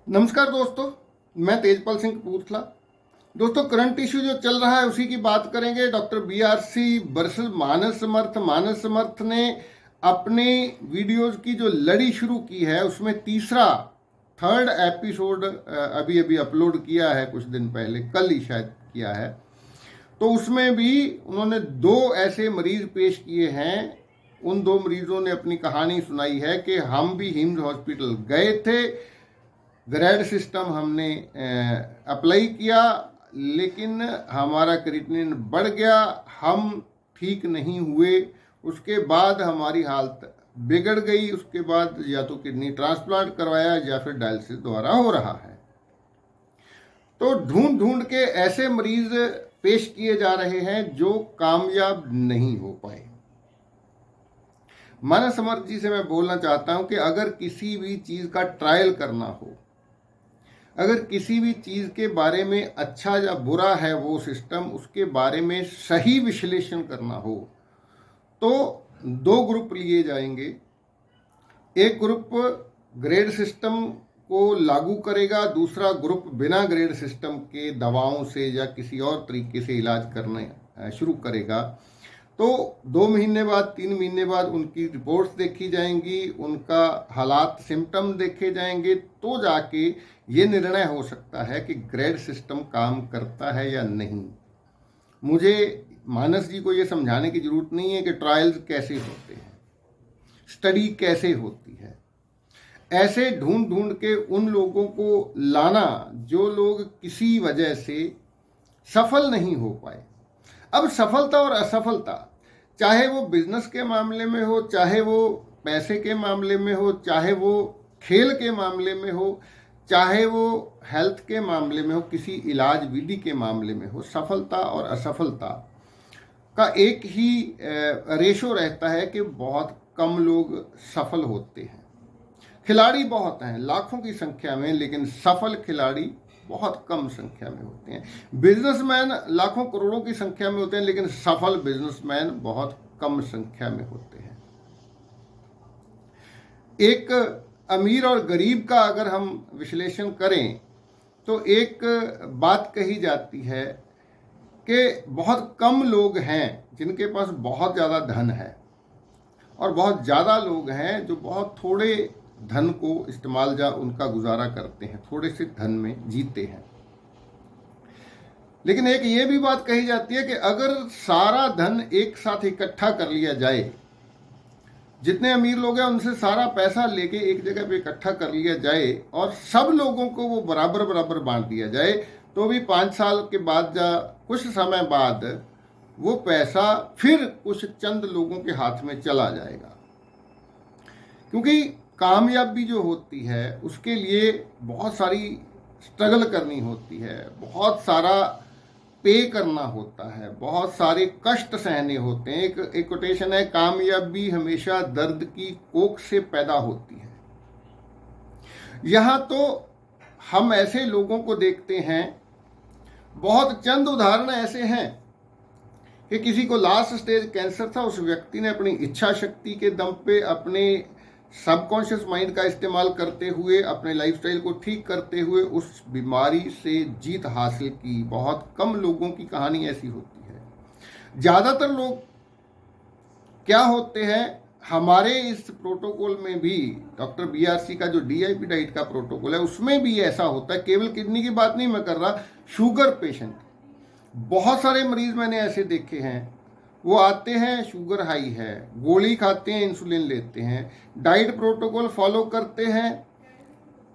नमस्कार दोस्तों, मैं तेजपाल सिंह कपूरथला। दोस्तों, करंट इशू जो चल रहा है उसी की बात करेंगे। डॉक्टर बीआरसी वर्सेस मानस समर्थ। मानस समर्थ ने अपने वीडियोस की जो लड़ी शुरू की है उसमें तीसरा थर्ड एपिसोड अभी अभी अपलोड किया है, कुछ दिन पहले, कल ही शायद किया है। तो उसमें भी उन्होंने दो ऐसे मरीज पेश किए हैं। उन दो मरीजों ने अपनी कहानी सुनाई है कि हम भी हिम्स हॉस्पिटल गए थे, ग्रेड सिस्टम हमने अप्लाई किया, लेकिन हमारा क्रिएटिनिन बढ़ गया, हम ठीक नहीं हुए। उसके बाद हमारी हालत बिगड़ गई। उसके बाद या तो किडनी ट्रांसप्लांट करवाया या फिर डायलिसिस द्वारा हो रहा है। तो ढूंढ ढूंढ के ऐसे मरीज पेश किए जा रहे हैं जो कामयाब नहीं हो पाए। मानस समर्थ जी से मैं बोलना चाहता हूं कि अगर किसी भी चीज का ट्रायल करना हो, अगर किसी भी चीज़ के बारे में अच्छा या बुरा है वो सिस्टम, उसके बारे में सही विश्लेषण करना हो तो दो ग्रुप लिए जाएंगे। एक ग्रुप ग्रेड सिस्टम को लागू करेगा, दूसरा ग्रुप बिना ग्रेड सिस्टम के दवाओं से या किसी और तरीके से इलाज करने शुरू करेगा। तो 2 महीने बाद, 3 महीने बाद उनकी रिपोर्ट्स देखी जाएंगी, उनका हालात, सिम्टम देखे जाएंगे, तो जाके ये निर्णय हो सकता है कि ग्रेड सिस्टम काम करता है या नहीं। मुझे मानस जी को ये समझाने की जरूरत नहीं है कि ट्रायल्स कैसे होते हैं, स्टडी कैसे होती है। ऐसे ढूंढ ढूंढ के उन लोगों को लाना जो लोग किसी वजह से सफल नहीं हो पाए। अब सफलता और असफलता, चाहे वो बिजनेस के मामले में हो, चाहे वो पैसे के मामले में हो, चाहे वो खेल के मामले में हो, चाहे वो हेल्थ के मामले में हो, किसी इलाज विधि के मामले में हो, सफलता और असफलता का एक ही रेशो रहता है कि बहुत कम लोग सफल होते हैं। खिलाड़ी बहुत हैं, लाखों की संख्या में, लेकिन सफल खिलाड़ी बहुत कम संख्या में होते हैं। बिजनेसमैन लाखों करोड़ों की संख्या में होते हैं, लेकिन सफल बिजनेसमैन बहुत कम संख्या में होते हैं। एक अमीर और गरीब का अगर हम विश्लेषण करें तो एक बात कही जाती है कि बहुत कम लोग हैं जिनके पास बहुत ज़्यादा धन है, और बहुत ज़्यादा लोग हैं जो बहुत थोड़े धन को इस्तेमाल या उनका गुजारा करते हैं, थोड़े से धन में जीते हैं। लेकिन एक ये भी बात कही जाती है कि अगर सारा धन एक साथ इकट्ठा कर लिया जाए, जितने अमीर लोग हैं उनसे सारा पैसा लेके एक जगह पे इकट्ठा कर लिया जाए और सब लोगों को वो बराबर बराबर बांट दिया जाए, तो भी 5 साल के बाद या कुछ समय बाद वो पैसा फिर कुछ चंद लोगों के हाथ में चला जाएगा। क्योंकि कामयाबी जो होती है उसके लिए बहुत सारी स्ट्रगल करनी होती है, बहुत सारा पे करना होता है, बहुत सारे कष्ट सहने होते हैं। एक कोटेशन है, कामयाबी हमेशा दर्द की कोख से पैदा होती है। यहां तो हम ऐसे लोगों को देखते हैं, बहुत चंद उदाहरण ऐसे हैं कि किसी को लास्ट स्टेज कैंसर था, उस व्यक्ति ने अपनी इच्छा शक्ति के दम पे, अपने सबकॉन्शियस माइंड का इस्तेमाल करते हुए, अपने लाइफस्टाइल को ठीक करते हुए उस बीमारी से जीत हासिल की। बहुत कम लोगों की कहानी ऐसी होती है। ज़्यादातर लोग क्या होते हैं, हमारे इस प्रोटोकॉल में भी, डॉक्टर बीआरसी का जो डीआईपी डाइट का प्रोटोकॉल है उसमें भी ऐसा होता है। केवल किडनी की बात नहीं मैं कर रहा, शुगर पेशेंट, बहुत सारे मरीज मैंने ऐसे देखे हैं। वो आते हैं, शुगर हाई है, गोली खाते हैं, इंसुलिन लेते हैं, डाइट प्रोटोकॉल फॉलो करते हैं,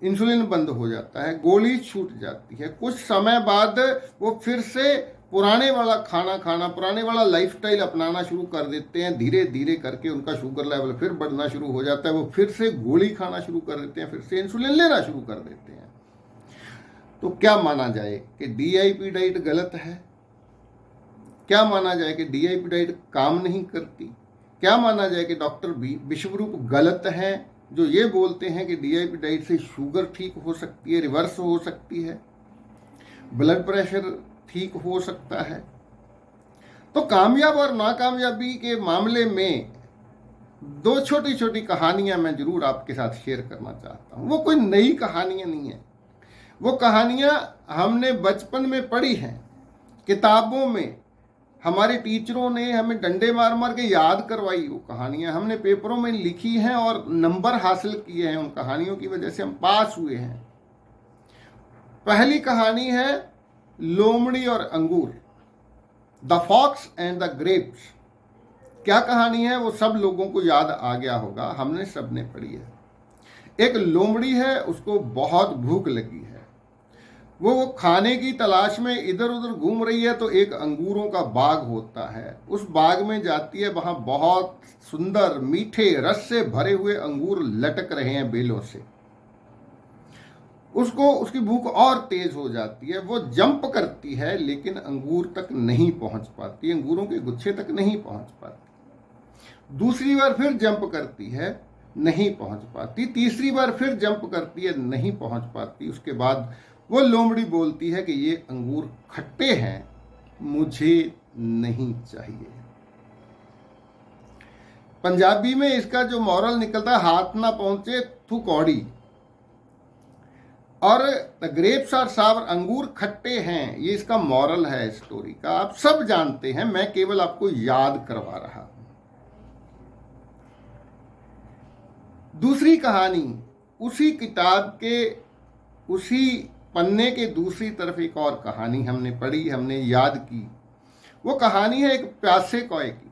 इंसुलिन बंद हो जाता है, गोली छूट जाती है। कुछ समय बाद वो फिर से पुराने वाला खाना खाना, पुराने वाला लाइफस्टाइल अपनाना शुरू कर देते हैं। धीरे धीरे करके उनका शुगर लेवल फिर बढ़ना शुरू हो जाता है, वो फिर से गोली खाना शुरू कर देते हैं, फिर से इंसुलिन लेना शुरू कर देते हैं। तो क्या माना जाए कि डीआईपी डाइट गलत है? क्या माना जाए कि डीआईपी डाइट काम नहीं करती? क्या माना जाए कि डॉक्टर विश्वरूप गलत हैं जो ये बोलते हैं कि डीआईपी डाइट से शुगर ठीक हो सकती है, रिवर्स हो सकती है, ब्लड प्रेशर ठीक हो सकता है? तो कामयाब और नाकामयाबी के मामले में 2 छोटी छोटी कहानियां मैं जरूर आपके साथ शेयर करना चाहता हूं। वो कोई नई कहानियां नहीं है, वो कहानियाँ हमने बचपन में पढ़ी हैं, किताबों में हमारे टीचरों ने हमें डंडे मार मार के याद करवाई, वो कहानियाँ हमने पेपरों में लिखी हैं और नंबर हासिल किए हैं, उन कहानियों की वजह से हम पास हुए हैं। पहली कहानी है लोमड़ी और अंगूर, the fox and the grapes. क्या कहानी है वो सब लोगों को याद आ गया होगा, हमने सबने पढ़ी है। एक लोमड़ी है, उसको बहुत भूख लगी है, वो खाने की तलाश में इधर उधर घूम रही है। तो एक अंगूरों का बाग होता है, उस बाग में जाती है, वहां बहुत सुंदर मीठे रस से भरे हुए अंगूर लटक रहे हैं बेलों से। उसको उसकी भूख और तेज हो जाती है, वो जंप करती है लेकिन अंगूर तक नहीं पहुंच पाती, अंगूरों के गुच्छे तक नहीं पहुंच पाती। दूसरी बार फिर जंप करती है, नहीं पहुंच पाती। तीसरी बार फिर जंप करती है, नहीं पहुंच पाती। उसके बाद वो लोमड़ी बोलती है कि ये अंगूर खट्टे हैं, मुझे नहीं चाहिए। पंजाबी में इसका जो मॉरल निकलता है, हाथ ना पहुंचे थू कौड़ी। और द ग्रेप्स आर सावर, अंगूर खट्टे हैं, ये इसका मॉरल है स्टोरी का। आप सब जानते हैं, मैं केवल आपको याद करवा रहा हूं। दूसरी कहानी, उसी किताब के उसी पन्ने के दूसरी तरफ एक और कहानी हमने पढ़ी, हमने याद की। वो कहानी है एक प्यासे कौए की।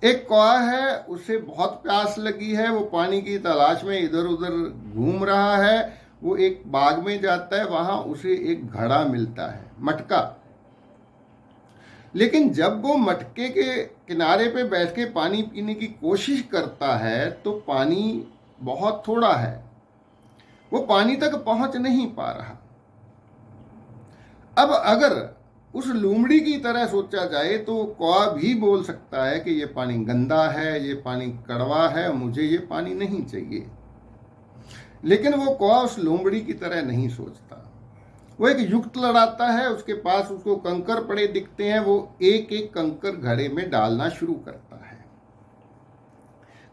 एक कौआ है, उसे बहुत प्यास लगी है, वो पानी की तलाश में इधर उधर घूम रहा है। वो एक बाग में जाता है, वहां उसे एक घड़ा मिलता है, मटका। लेकिन जब वो मटके के किनारे पे बैठ के पानी पीने की कोशिश करता है तो पानी बहुत थोड़ा है, वो पानी तक पहुंच नहीं पा रहा। अब अगर उस लोमड़ी की तरह सोचा जाए तो कौआ भी बोल सकता है कि ये पानी गंदा है, ये पानी कड़वा है, मुझे ये पानी नहीं चाहिए। लेकिन वो कौआ उस लोमड़ी की तरह नहीं सोचता। वो एक युक्त लड़ाता है, उसके पास उसको कंकर पड़े दिखते हैं, वो एक एक कंकर घड़े में डालना शुरू करता है।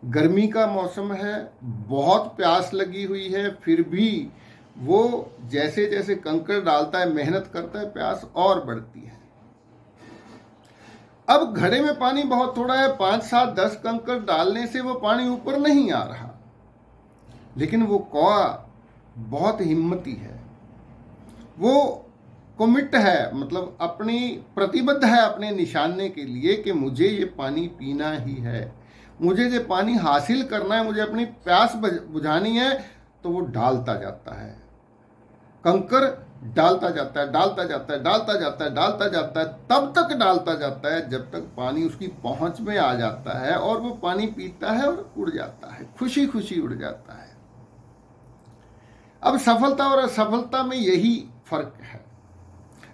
गर्मी का मौसम है, बहुत प्यास लगी हुई है, फिर भी वो जैसे जैसे कंकर डालता है, मेहनत करता है, प्यास और बढ़ती है। अब घड़े में पानी बहुत थोड़ा है, 5, 7, 10 कंकर डालने से वो पानी ऊपर नहीं आ रहा। लेकिन वो कौआ बहुत हिम्मती है, वो कमिट है, मतलब अपनी प्रतिबद्ध है अपने निशाने के लिए कि मुझे ये पानी पीना ही है, मुझे ये पानी हासिल करना है, मुझे अपनी प्यास बुझानी है। तो वो डालता जाता है, कंकर डालता जाता है, डालता जाता है, डालता जाता है, डालता जाता है, तब तक डालता जाता है जब तक पानी उसकी पहुंच में आ जाता है और वो पानी पीता है और उड़ जाता है, खुशी खुशी उड़ जाता है। अब सफलता और असफलता में यही फर्क है।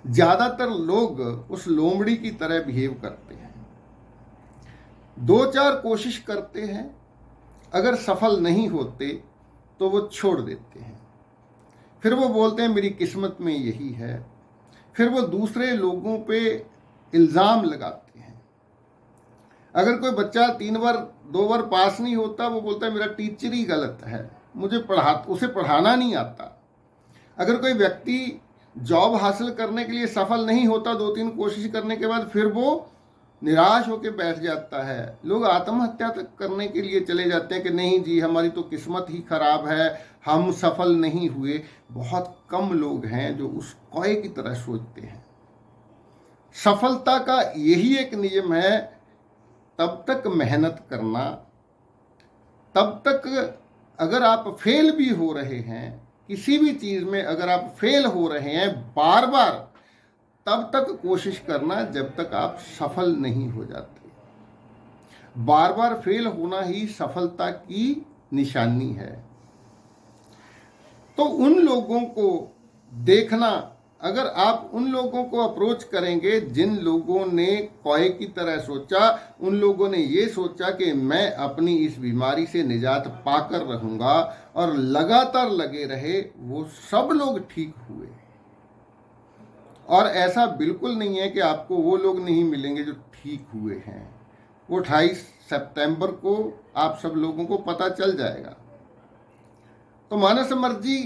ज्यादातर लोग उस लोमड़ी की तरह बिहेव करते हैं, 2-4 कोशिश करते हैं, अगर सफल नहीं होते तो वो छोड़ देते हैं। फिर वो बोलते हैं मेरी किस्मत में यही है। फिर वो दूसरे लोगों पे इल्ज़ाम लगाते हैं। अगर कोई बच्चा 3 बार 2 बार पास नहीं होता, वो बोलता है मेरा टीचर ही गलत है, मुझे उसे पढ़ाना नहीं आता। अगर कोई व्यक्ति जॉब हासिल करने के लिए सफल नहीं होता 2-3 कोशिश करने के बाद, फिर वो निराश होकर बैठ जाता है। लोग आत्महत्या तक करने के लिए चले जाते हैं कि नहीं जी, हमारी तो किस्मत ही खराब है, हम सफल नहीं हुए। बहुत कम लोग हैं जो उस कौए की तरह सोचते हैं। सफलता का यही एक नियम है, तब तक मेहनत करना, तब तक अगर आप फेल भी हो रहे हैं किसी भी चीज में, अगर आप फेल हो रहे हैं बार बार, तब तक कोशिश करना जब तक आप सफल नहीं हो जाते। बार बार फेल होना ही सफलता की निशानी है। तो उन लोगों को देखना, अगर आप उन लोगों को अप्रोच करेंगे जिन लोगों ने कौए की तरह सोचा, उन लोगों ने ये सोचा कि मैं अपनी इस बीमारी से निजात पाकर रहूंगा और लगातार लगे रहे, वो सब लोग ठीक हुए। और ऐसा बिल्कुल नहीं है कि आपको वो लोग नहीं मिलेंगे जो ठीक हुए हैं। वो 28 सितंबर को आप सब लोगों को पता चल जाएगा। तो मानस मर्जी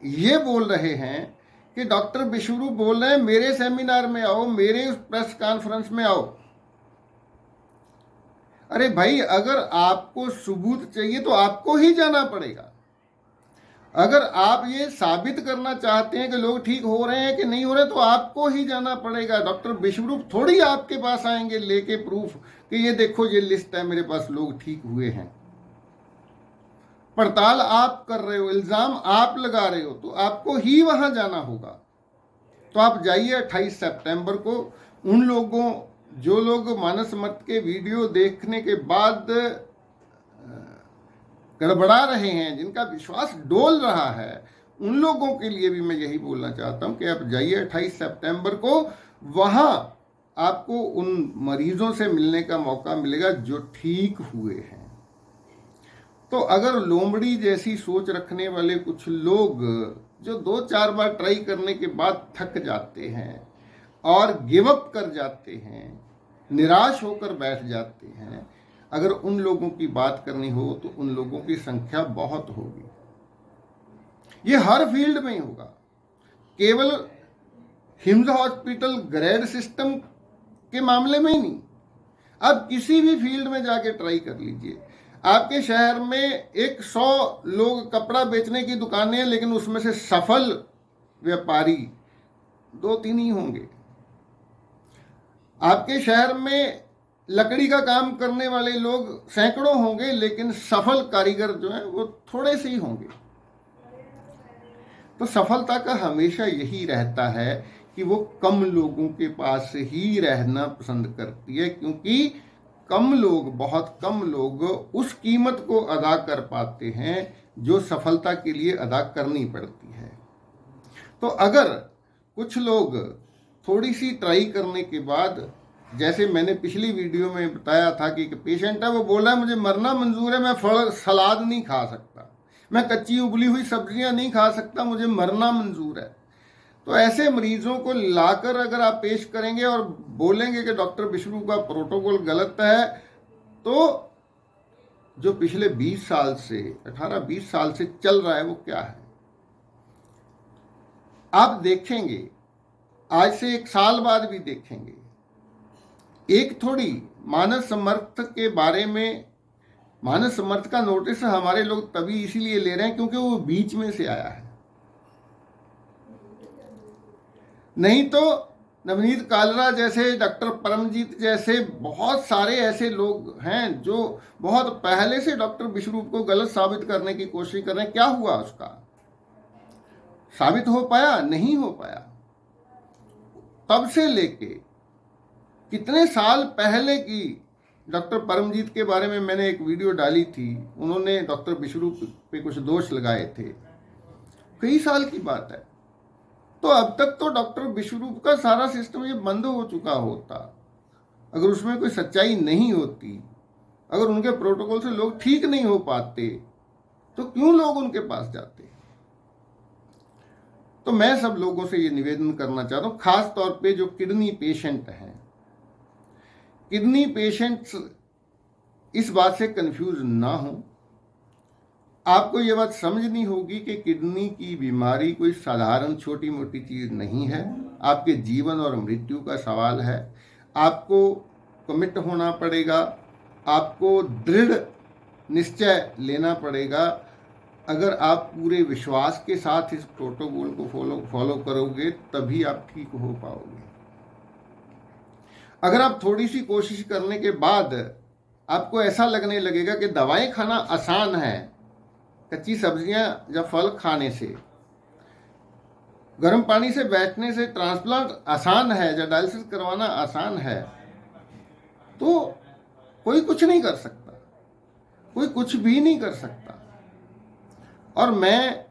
ये बोल रहे हैं कि डॉक्टर विश्वरूप बोल रहे हैं मेरे सेमिनार में आओ, मेरे प्रेस कॉन्फ्रेंस में आओ। अरे भाई, अगर आपको सबूत चाहिए तो आपको ही जाना पड़ेगा। अगर आप ये साबित करना चाहते हैं कि लोग ठीक हो रहे हैं कि नहीं हो रहे, तो आपको ही जाना पड़ेगा। डॉक्टर विश्वरूप थोड़ी आपके पास आएंगे लेके प्रूफ कि ये देखो ये लिस्ट है मेरे पास, लोग ठीक हुए हैं। पड़ताल आप कर रहे हो, इल्जाम आप लगा रहे हो, तो आपको ही वहां जाना होगा। तो आप जाइए 28 सितंबर को। उन लोगों, जो लोग मानस मर्त के वीडियो देखने के बाद गड़बड़ा रहे हैं, जिनका विश्वास डोल रहा है, उन लोगों के लिए भी मैं यही बोलना चाहता हूं कि आप जाइए 28 सितंबर को। वहां आपको उन मरीजों से मिलने का मौका मिलेगा जो ठीक हुए हैं। तो अगर लोमड़ी जैसी सोच रखने वाले कुछ लोग जो 2-4 बार ट्राई करने के बाद थक जाते हैं और गिव अप कर जाते हैं, निराश होकर बैठ जाते हैं, अगर उन लोगों की बात करनी हो तो उन लोगों की संख्या बहुत होगी। ये हर फील्ड में ही होगा, केवल हिम्स हॉस्पिटल ग्रेड सिस्टम के मामले में ही नहीं। आप किसी भी फील्ड में जाके ट्राई कर लीजिए। आपके शहर में 100 लोग कपड़ा बेचने की दुकानें हैं, लेकिन उसमें से सफल व्यापारी 2-3 ही होंगे। आपके शहर में लकड़ी का काम करने वाले लोग सैकड़ों होंगे, लेकिन सफल कारीगर जो हैं वो थोड़े से ही होंगे। तो सफलता का हमेशा यही रहता है कि वो कम लोगों के पास ही रहना पसंद करती है, क्योंकि कम लोग, बहुत कम लोग उस कीमत को अदा कर पाते हैं जो सफलता के लिए अदा करनी पड़ती है। तो अगर कुछ लोग थोड़ी सी ट्राई करने के बाद, जैसे मैंने पिछली वीडियो में बताया था कि एक पेशेंट है, वो बोल रहा है मुझे मरना मंजूर है, मैं फल सलाद नहीं खा सकता, मैं कच्ची उबली हुई सब्जियां नहीं खा सकता, मुझे मरना मंजूर है। तो ऐसे मरीजों को लाकर अगर आप पेश करेंगे और बोलेंगे कि डॉक्टर विश्वरूप का प्रोटोकॉल गलत है, तो जो पिछले 20 साल से, 18-20 साल से चल रहा है वो क्या है आप देखेंगे। आज से 1 साल बाद भी देखेंगे। एक थोड़ी मानस समर्थ के बारे में, मानस समर्थ का नोटिस हमारे लोग तभी इसीलिए ले रहे हैं क्योंकि वो बीच में से आया है। नहीं तो नवनीत कालरा जैसे, डॉक्टर परमजीत जैसे बहुत सारे ऐसे लोग हैं जो बहुत पहले से डॉक्टर विश्वरूप को गलत साबित करने की कोशिश कर रहे हैं। क्या हुआ उसका? साबित हो पाया? नहीं हो पाया। तब से लेके कितने साल पहले की डॉक्टर परमजीत के बारे में मैंने एक वीडियो डाली थी, उन्होंने डॉक्टर विश्वरूप पे कुछ दोष लगाए थे, कई साल की बात है। तो अब तक तो डॉक्टर विश्वरूप का सारा सिस्टम ये बंद हो चुका होता। अगर उसमें कोई सच्चाई नहीं होती, अगर उनके प्रोटोकॉल से लोग ठीक नहीं हो पाते, तो क्यों लोग उनके पास जाते? तो मैं सब लोगों से ये निवेदन करना चाहता हूँ, खास तौर पे जो किडनी पेशेंट हैं, किडनी पेशेंट्स इस बात से कंफ्यूज ना हो। आपको ये बात समझनी होगी कि किडनी की बीमारी कोई साधारण छोटी मोटी चीज़ नहीं है। आपके जीवन और मृत्यु का सवाल है। आपको कमिट होना पड़ेगा, आपको दृढ़ निश्चय लेना पड़ेगा। अगर आप पूरे विश्वास के साथ इस प्रोटोकॉल को फॉलो करोगे तभी आप ठीक हो पाओगे। अगर आप थोड़ी सी कोशिश करने के बाद आपको ऐसा लगने लगेगा कि दवाएं खाना आसान है, कच्ची सब्जियां या फल खाने से, गर्म पानी से बैठने से ट्रांसप्लांट आसान है या डायलिसिस करवाना आसान है, तो कोई कुछ नहीं कर सकता, कोई कुछ भी नहीं कर सकता। और मैं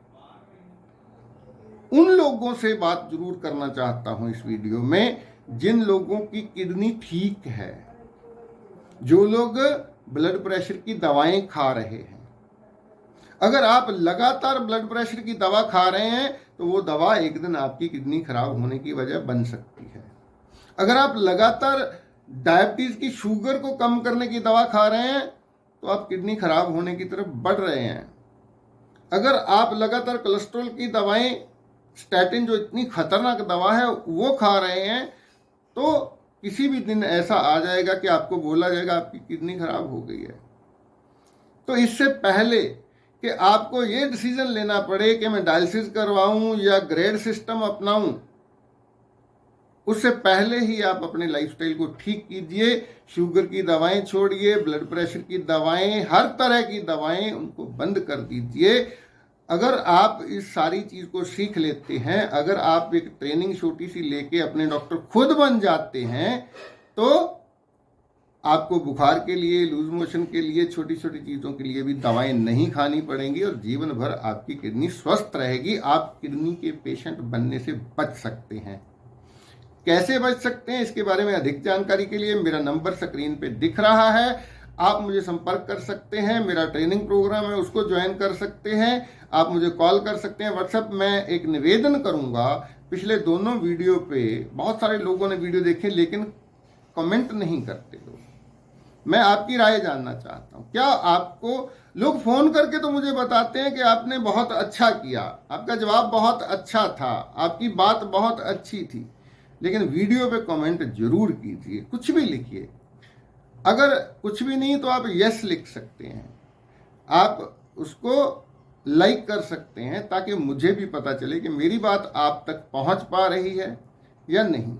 उन लोगों से बात जरूर करना चाहता हूं इस वीडियो में जिन लोगों की किडनी ठीक है, जो लोग ब्लड प्रेशर की दवाएं खा रहे हैं। अगर आप लगातार ब्लड प्रेशर की दवा खा रहे हैं तो वो दवा एक दिन आपकी किडनी खराब होने की वजह बन सकती है। अगर आप लगातार डायबिटीज की शुगर को कम करने की दवा खा रहे हैं तो आप किडनी खराब होने की तरफ बढ़ रहे हैं। अगर आप लगातार कोलेस्ट्रॉल की दवाएं, स्टैटिन जो इतनी खतरनाक दवा है, वो खा रहे हैं, तो किसी भी दिन ऐसा आ जाएगा कि आपको बोला जाएगा आपकी किडनी खराब हो गई है। तो इससे पहले कि आपको ये डिसीजन लेना पड़े कि मैं डायलिसिस करवाऊं या ग्रेड सिस्टम अपनाऊं, उससे पहले ही आप अपने लाइफस्टाइल को ठीक कीजिए। शुगर की दवाएं छोड़िए, ब्लड प्रेशर की दवाएं, हर तरह की दवाएं उनको बंद कर दीजिए। अगर आप इस सारी चीज़ को सीख लेते हैं, अगर आप एक ट्रेनिंग छोटी सी लेके अपने डॉक्टर खुद बन जाते हैं, तो आपको बुखार के लिए, लूज मोशन के लिए, छोटी छोटी चीज़ों के लिए भी दवाएं नहीं खानी पड़ेंगी और जीवन भर आपकी किडनी स्वस्थ रहेगी। आप किडनी के पेशेंट बनने से बच सकते हैं। कैसे बच सकते हैं, इसके बारे में अधिक जानकारी के लिए मेरा नंबर स्क्रीन पे दिख रहा है, आप मुझे संपर्क कर सकते हैं। मेरा ट्रेनिंग प्रोग्राम है, उसको ज्वाइन कर सकते हैं। आप मुझे कॉल कर सकते हैं, व्हाट्सएप। मैं एक निवेदन करूंगा, पिछले दोनों वीडियो पे बहुत सारे लोगों ने वीडियो देखे लेकिन कमेंट नहीं करते लोग। मैं आपकी राय जानना चाहता हूं। क्या आपको लोग फोन करके तो मुझे बताते हैं कि आपने बहुत अच्छा किया, आपका जवाब बहुत अच्छा था, आपकी बात बहुत अच्छी थी, लेकिन वीडियो पे कमेंट जरूर कीजिए, कुछ भी लिखिए। अगर कुछ भी नहीं तो आप यस लिख सकते हैं, आप उसको लाइक कर सकते हैं, ताकि मुझे भी पता चले कि मेरी बात आप तक पहुंच पा रही है या नहीं,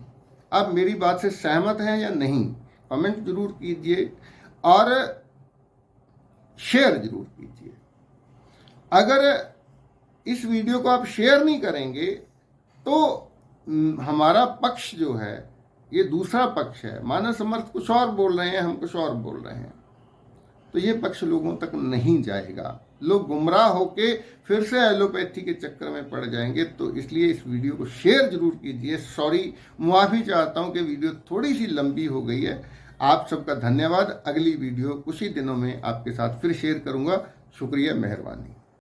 आप मेरी बात से सहमत हैं या नहीं। कमेंट जरूर कीजिए और शेयर जरूर कीजिए। अगर इस वीडियो को आप शेयर नहीं करेंगे तो हमारा पक्ष जो है, ये दूसरा पक्ष है, मानव समर्थ कुछ और बोल रहे हैं, हम कुछ और बोल रहे हैं, तो ये पक्ष लोगों तक नहीं जाएगा। लोग गुमराह होके फिर से एलोपैथी के चक्कर में पड़ जाएंगे। तो इसलिए इस वीडियो को शेयर जरूर कीजिए। सॉरी, मुआफ़ी चाहता हूँ कि वीडियो थोड़ी सी लंबी हो गई है। आप सबका धन्यवाद। अगली वीडियो कुछ ही दिनों में आपके साथ फिर शेयर करूँगा। शुक्रिया, मेहरबानी।